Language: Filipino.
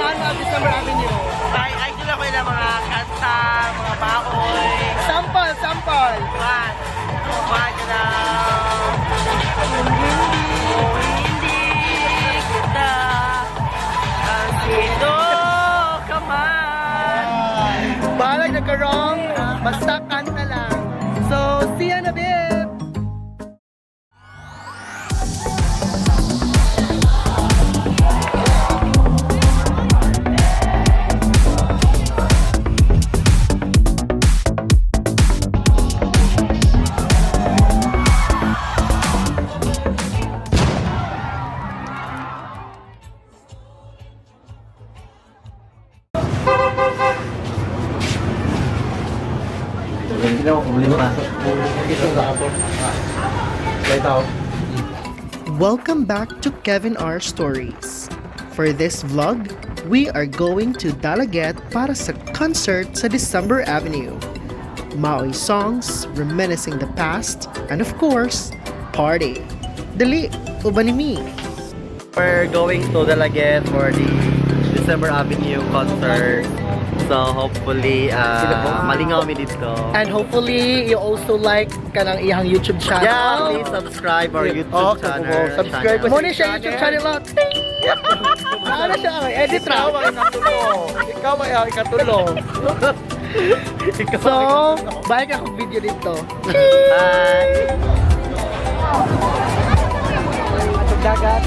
fan of December Avenue? Ay, idol ako ng mga kanta, mga baoy. Sample, sample. One. One na. Hindi kita ang sino ka man. Balag nagkarong, basta kanta lang. So, see you na, babe! Welcome back to Kevin R Stories. For this vlog, we are going to Dalaguete para sa concert sa December Avenue. Maoy songs, reminiscing the past, and of course, party. Dali, uban ni me. We're going to Dalaguete for the December Avenue concert. So hopefully, malingaw mi dito. And hopefully, you also like kanang iyang YouTube channel. Yeah, please subscribe our YouTube channel. Subscribe mo ni siya YouTube channel lot. Ano siya? Edit ra. Ikaw ba yung ikatulong? So, balik akong video dito. Bye! Dagat.